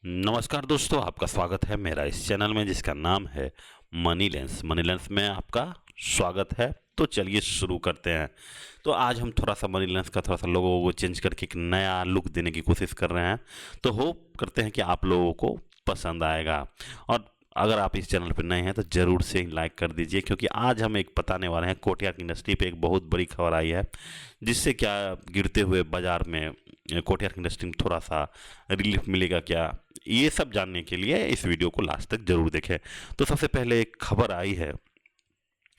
नमस्कार दोस्तों, आपका स्वागत है मेरा इस चैनल में जिसका नाम है मनी लेंस। मनी लेंस में आपका स्वागत है। तो चलिए शुरू करते हैं। तो आज हम थोड़ा सा मनी लेंस का थोड़ा सा लोगों को चेंज करके एक नया लुक देने की कोशिश कर रहे हैं। तो होप करते हैं कि आप लोगों को पसंद आएगा। और अगर आप इस चैनल पर नए हैं तो ज़रूर से लाइक कर दीजिए, क्योंकि आज हम एक बताने वाले हैं कोटियार की इंडस्ट्री पे एक बहुत बड़ी खबर आई है, जिससे क्या गिरते हुए बाजार में कोटियार की इंडस्ट्री में थोड़ा सा रिलीफ मिलेगा क्या, ये सब जानने के लिए इस वीडियो को लास्ट तक जरूर देखें। तो सबसे पहले एक खबर आई है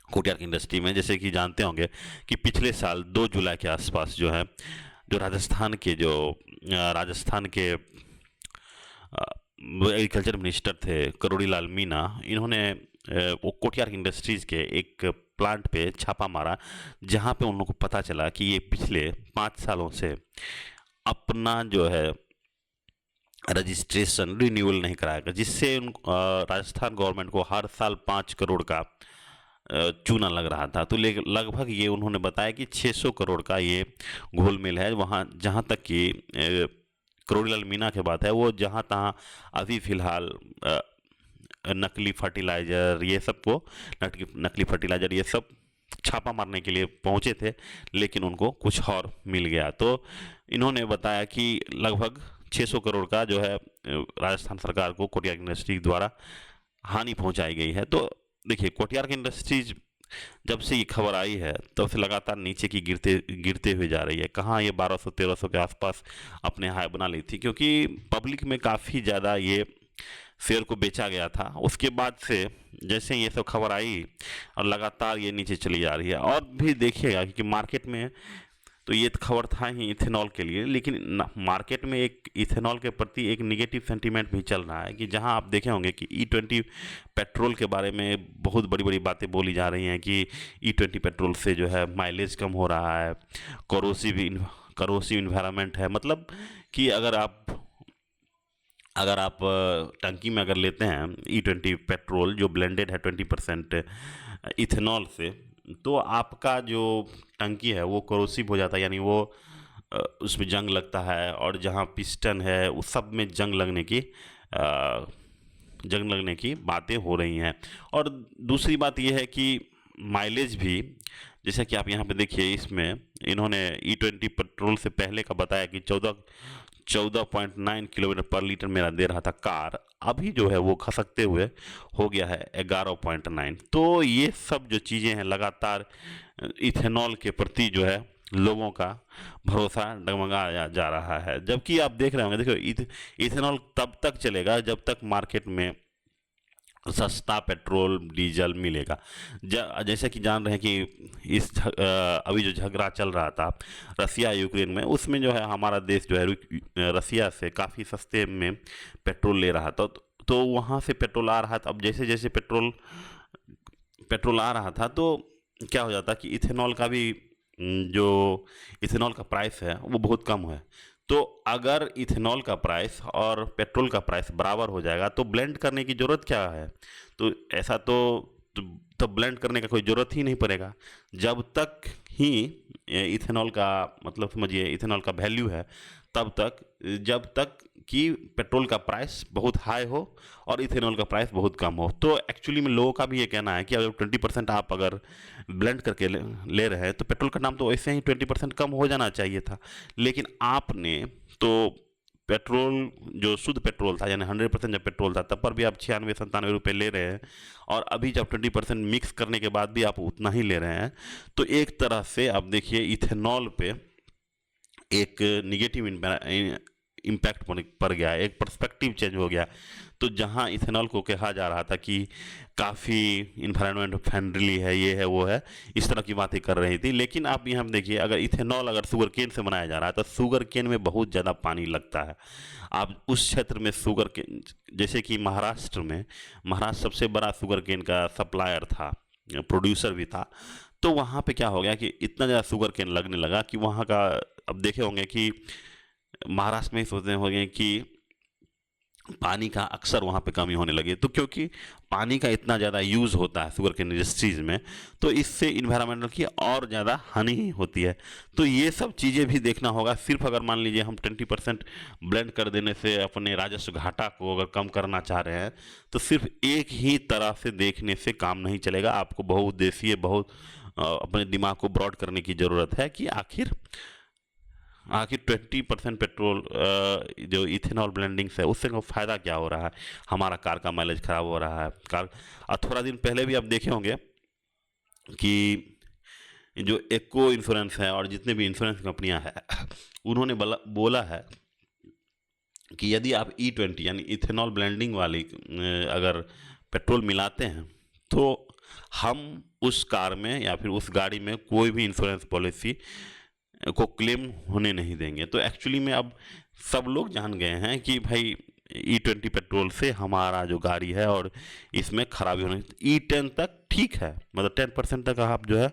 कोटियार की इंडस्ट्री में। जैसे कि जानते होंगे कि पिछले साल 2 जुलाई के आसपास जो है, जो राजस्थान के एग्रीकल्चर मिनिस्टर थे करोड़ी लाल मीणा, इन्होंने वो कोटियार इंडस्ट्रीज के एक प्लांट पे छापा मारा, जहां पे उन लोगों को पता चला कि ये पिछले 5 सालों से अपना जो है रजिस्ट्रेशन रिन्यूअल नहीं कराएगा, जिससे राजस्थान गवर्नमेंट को हर साल 5 करोड़ का चूना लग रहा था। तो लगभग ये उन्होंने बताया कि 600 करोड़ का ये घोलमेल है। वहाँ जहाँ तक कि करोड़ीलाल मीणा की बात है, वो जहाँ तहाँ अभी फिलहाल नकली फर्टिलाइज़र ये सब को नकली फर्टिलाइज़र ये सब छापा मारने के लिए पहुंचे थे, लेकिन उनको कुछ और मिल गया। तो इन्होंने बताया कि लगभग 600 करोड़ का जो है राजस्थान सरकार को कोटियार इंडस्ट्रीज द्वारा हानि पहुंचाई गई है। तो देखिए, कोटियार की इंडस्ट्रीज जब से ये खबर आई है तब से लगातार नीचे की गिरते गिरते हुए जा रही है। कहाँ ये 1200-1300 के आसपास अपने हाई बना ली थी, क्योंकि पब्लिक में काफ़ी ज़्यादा ये शेयर को बेचा गया था। उसके बाद से जैसे ये सब खबर आई और लगातार ये नीचे चली जा रही है। और भी देखिएगा कि मार्केट में तो ये खबर था ही इथेनॉल के लिए, लेकिन मार्केट में एक इथेनॉल के प्रति एक निगेटिव सेंटीमेंट भी चल रहा है। कि जहां आप देखे होंगे कि E20 पेट्रोल के बारे में बहुत बड़ी बड़ी बातें बोली जा रही हैं कि E20 पेट्रोल से जो है माइलेज कम हो रहा है, करोसिव इन्वायरमेंट है। मतलब कि अगर आप टंकी में अगर लेते हैं E20 पेट्रोल जो ब्लेंडेड है 20% इथेनॉल से, तो आपका जो टंकी है वो करोसिव हो जाता है, यानी वो उसमें जंग लगता है। और जहाँ पिस्टन है उस सब में जंग लगने की बातें हो रही हैं। और दूसरी बात यह है कि माइलेज भी, जैसा कि आप यहाँ पे देखिए, इसमें इन्होंने E20 पेट्रोल से पहले का बताया कि 14.9 किलोमीटर पर लीटर मेरा दे रहा था कार, अभी जो है वो खसकते हुए हो गया है 11.9। तो ये सब जो चीज़ें हैं, लगातार इथेनॉल के प्रति जो है लोगों का भरोसा डगमगा जा रहा है। जबकि आप देख रहे होंगे, देखो इथेनॉल तब तक चलेगा जब तक मार्केट में सस्ता पेट्रोल डीजल मिलेगा। जैसे कि जान रहे हैं कि अभी जो झगड़ा चल रहा था रसिया यूक्रेन में, उसमें जो है हमारा देश जो है रसिया से काफ़ी सस्ते में पेट्रोल ले रहा था। तो वहाँ से पेट्रोल आ रहा था। अब जैसे जैसे पेट्रोल पेट्रोल आ रहा था, तो क्या हो जाता कि इथेनॉल का भी जो इथेनॉल का प्राइस है वो बहुत कम है। तो अगर इथेनॉल का प्राइस और पेट्रोल का प्राइस बराबर हो जाएगा तो ब्लेंड करने की ज़रूरत क्या है। तो ऐसा तो ब्लेंड करने का कोई ज़रूरत ही नहीं पड़ेगा। जब तक ही इथेनॉल का, मतलब समझिए, इथेनॉल का वैल्यू है तब तक, जब तक कि पेट्रोल का प्राइस बहुत हाई हो और इथेनॉल का प्राइस बहुत कम हो। तो एक्चुअली में लोगों का भी ये कहना है कि अगर 20% आप अगर ब्लेंड करके ले रहे हैं तो पेट्रोल का दाम तो वैसे ही 20% कम हो जाना चाहिए था। लेकिन आपने तो पेट्रोल जो शुद्ध पेट्रोल था, यानी 100% जब पेट्रोल था तब पर भी आप 96-97 रुपये ले रहे हैं, और अभी जब 20% मिक्स करने के बाद भी आप उतना ही ले रहे हैं। तो एक तरह से आप देखिए इथेनॉल पे एक निगेटिव इम्पैक्ट पड़ गया है, एक पर्सपेक्टिव चेंज हो गया। तो जहां इथेनॉल को कहा जा रहा था कि काफ़ी इन्वायरमेंट फ्रेंडली है, ये है वो है, इस तरह की बातें कर रही थी। लेकिन आप यहाँ देखिए, अगर इथेनॉल अगर शुगर केन से बनाया जा रहा है तो शुगर केन में बहुत ज़्यादा पानी लगता है। आप उस क्षेत्र में शुगर केन, जैसे कि महाराष्ट्र सबसे बड़ा शुगर केन का सप्लायर था, प्रोड्यूसर भी था। तो वहाँ पे क्या हो गया कि इतना ज़्यादा शुगर केन लगने लगा कि वहाँ का, अब देखे होंगे कि महाराष्ट्र में ही सोचते होंगे कि पानी का अक्सर वहाँ पे कमी होने लगी। तो क्योंकि पानी का इतना ज़्यादा यूज़ होता है शुगर केन इंडस्ट्रीज़ में, तो इससे इन्वायरमेंटल की और ज़्यादा हानि ही होती है। तो ये सब चीज़ें भी देखना होगा। सिर्फ अगर मान लीजिए हम 20% ब्लेंड कर देने से अपने राजस्व घाटा को अगर कम करना चाह रहे हैं, तो सिर्फ एक ही तरह से देखने से काम नहीं चलेगा। आपको बहुउद्देशीय अपने दिमाग को ब्रॉड करने की ज़रूरत है कि आखिर आखिर 20% पेट्रोल जो इथेनॉल ब्लेंडिंग से उससे को फ़ायदा क्या हो रहा है। हमारा कार का माइलेज ख़राब हो रहा है। कार थोड़ा दिन पहले भी आप देखे होंगे कि जो एको इंश्योरेंस है और जितने भी इंश्योरेंस कंपनियां हैं उन्होंने बोला है कि यदि आप E20 यानी इथेनॉल ब्लेंडिंग वाली अगर पेट्रोल मिलाते हैं, तो हम उस कार में या फिर उस गाड़ी में कोई भी इंश्योरेंस पॉलिसी को क्लेम होने नहीं देंगे। तो एक्चुअली में अब सब लोग जान गए हैं कि भाई E20 पेट्रोल से हमारा जो गाड़ी है और इसमें खराबी होने, E10 तक ठीक है, मतलब 10% तक आप जो है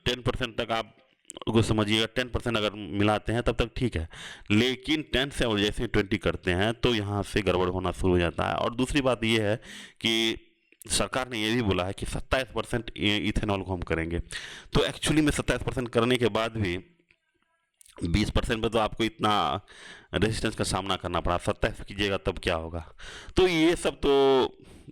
10% तक आप को समझिएगा, 10% अगर मिलाते हैं तब तक ठीक है। लेकिन 10 से और जैसे 20 करते हैं तो यहाँ से गड़बड़ होना शुरू हो जाता है। और दूसरी बात ये है कि सरकार ने ये भी बोला है कि 27% इथेनॉल को हम करेंगे। तो एक्चुअली में 27% करने के बाद भी 20% पे तो आपको इतना रेजिस्टेंस का सामना करना पड़ा। 27 कीजिएगा तब क्या होगा। तो ये सब तो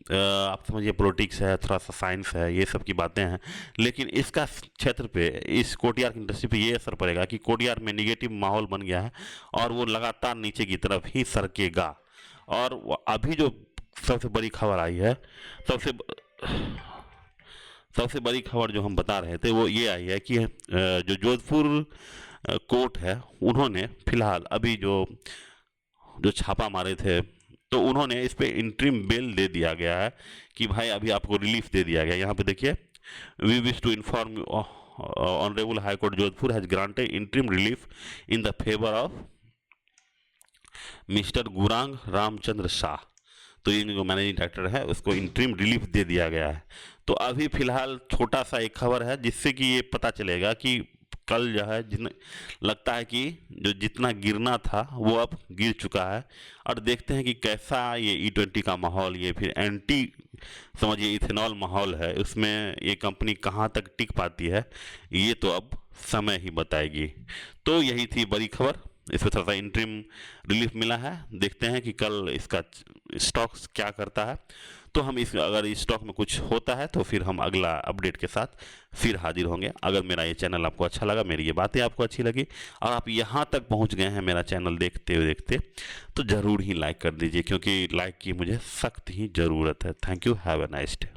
आप समझिए पॉलिटिक्स है, थोड़ा सा साइंस है, ये सब की बातें हैं। लेकिन इसका क्षेत्र पे, इस कोटियार की इंडस्ट्री पे ये असर पड़ेगा कि कोटियार में निगेटिव माहौल बन गया है और वो लगातार नीचे की तरफ ही सरकेगा। और अभी जो सबसे बड़ी खबर आई है, सबसे सबसे बड़ी खबर जो हम बता रहे थे वो ये आई है कि जो जोधपुर कोर्ट है, उन्होंने फिलहाल अभी जो जो छापा मारे थे, तो उन्होंने इस पे इंटरिम बेल दे दिया गया है कि भाई अभी आपको रिलीफ दे दिया गया। यहाँ पे देखिए, we wish to inform honourable high court Jodhpur has granted interim relief in the favour of mister Gurang Ramchandra Shah. तो ये जो मैनेजिंग डायरेक्टर है उसको इंटरिम रिलीफ दे दिया गया है। तो अभी फिलहाल छोटा सा एक खबर है जिससे कि ये पता चलेगा कि कल जो है जितने लगता है कि जो जितना गिरना था वो अब गिर चुका है। और देखते हैं कि कैसा ये E20 का माहौल, ये फिर एंटी समझिए इथेनॉल माहौल है, उसमें ये कंपनी कहाँ तक टिक पाती है, ये तो अब समय ही बताएगी। तो यही थी बड़ी खबर। इसमें थोड़ा सा इंटरिम रिलीफ मिला है। देखते हैं कि कल इसका स्टॉक क्या करता है। तो हम अगर इस स्टॉक में कुछ होता है तो फिर हम अगला अपडेट के साथ फिर हाजिर होंगे। अगर मेरा ये चैनल आपको अच्छा लगा, मेरी ये बातें आपको अच्छी लगी और आप यहाँ तक पहुँच गए हैं मेरा चैनल देखते तो ज़रूर ही लाइक कर दीजिए, क्योंकि लाइक की मुझे सख्त ही ज़रूरत है। Thank you, have a nice day.